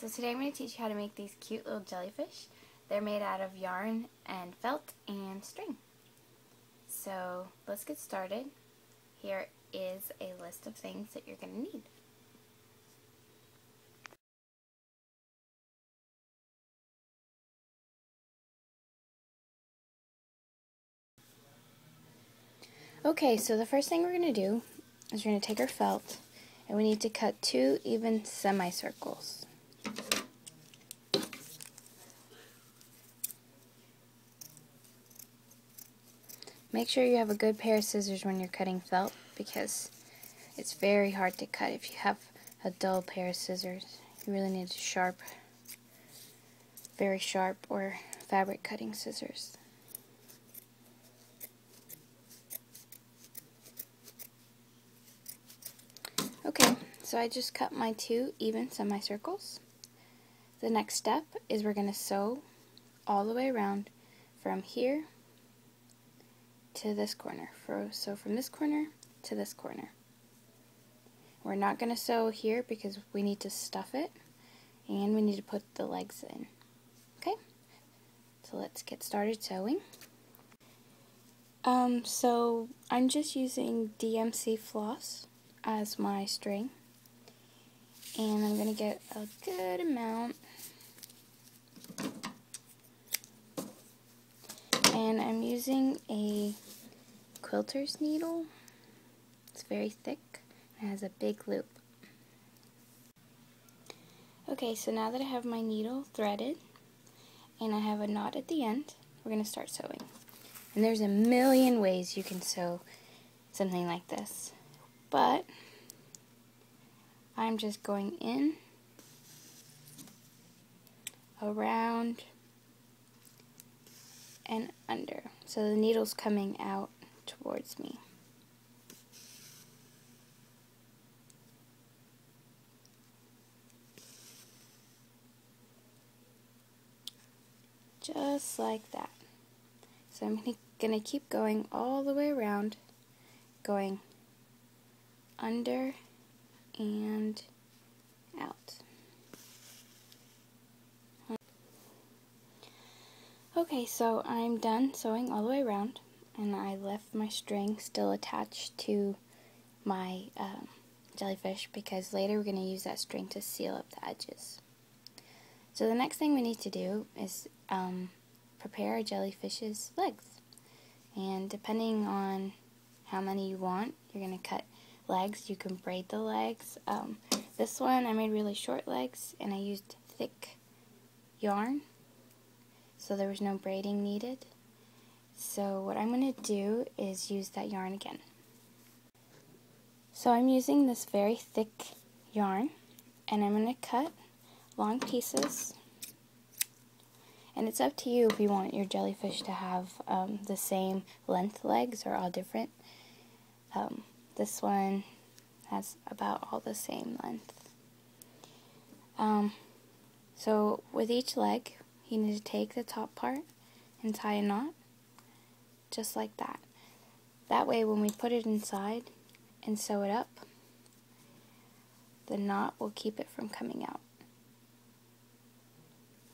So today I'm going to teach you how to make these cute little jellyfish. They're made out of yarn and felt and string. So let's get started. Here is a list of things that you're going to need. Okay, so the first thing we're going to do is we're going to take our felt and we need to cut 2 even semicircles. Make sure you have a good pair of scissors when you're cutting felt because it's very hard to cut if you have a dull pair of scissors. You really need sharp, very sharp or fabric cutting scissors. Okay, so I just cut my 2 even semicircles. The next step is we're going to sew all the way around from here to this corner. So from this corner to this corner. We're not going to sew here because we need to stuff it and we need to put the legs in. Okay, so let's get started sewing. So I'm just using DMC floss as my string, and I'm going to get a good amount, and I'm using a quilter's needle. It's very thick and has a big loop. Okay, so now that I have my needle threaded and I have a knot at the end, we're going to start sewing. And there's a million ways you can sew something like this, but I'm just going in, around, and under. So the needle's coming out towards me. Just like that. So I'm going to keep going all the way around, going under and out. Okay, so I'm done sewing all the way around, and I left my string still attached to my jellyfish because later we're going to use that string to seal up the edges. So the next thing we need to do is prepare our jellyfish's legs, and depending on how many you want, you're going to cut legs. You can braid the legs. This one I made really short legs and I used thick yarn, so there was no braiding needed. So what I'm going to do is use that yarn again. So I'm using this very thick yarn and I'm going to cut long pieces, and it's up to you if you want your jellyfish to have the same length legs or all different. This one has about all the same length. So with each leg you need to take the top part and tie a knot just like that. That way when we put it inside and sew it up, the knot will keep it from coming out.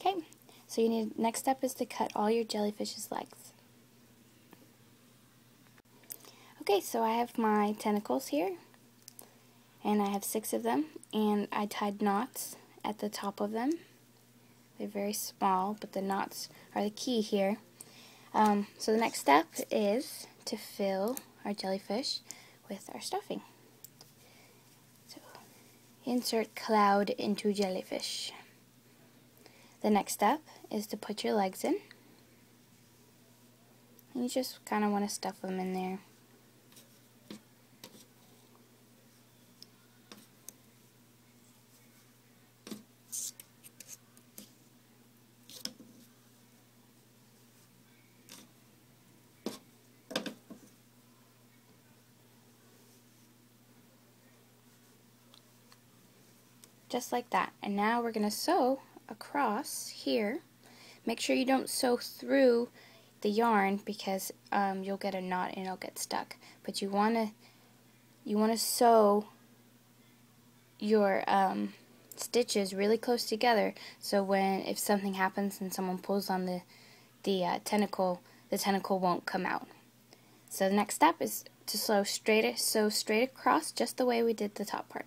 Okay, so next step is to cut all your jellyfish's legs. Okay, so I have my tentacles here, and I have 6 of them, and I tied knots at the top of them. They're very small, but the knots are the key here. So the next step is to fill our jellyfish with our stuffing. So insert cloud into jellyfish. The next step is to put your legs in. And you just kind of want to stuff them in there. Just like that. And now we're going to sew across here. Make sure you don't sew through the yarn because you'll get a knot and it'll get stuck. But you want to sew your stitches really close together, so if something happens and someone pulls on the tentacle won't come out. So the next step is to sew straight across, just the way we did the top part.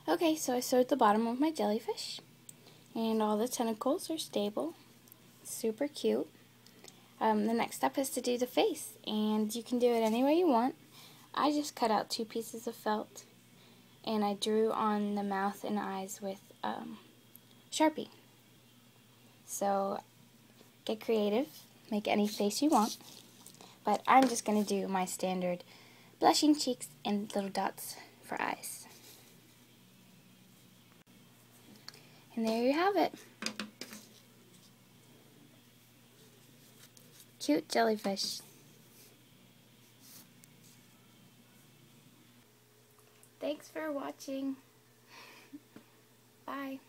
Okay, so I sewed the bottom of my jellyfish, and all the tentacles are stable. Super cute. The next step is to do the face, and you can do it any way you want. I just cut out 2 pieces of felt, and I drew on the mouth and eyes with Sharpie. So get creative, make any face you want, but I'm just going to do my standard blushing cheeks and little dots for eyes. And there you have it. Cute jellyfish. Thanks for watching. Bye.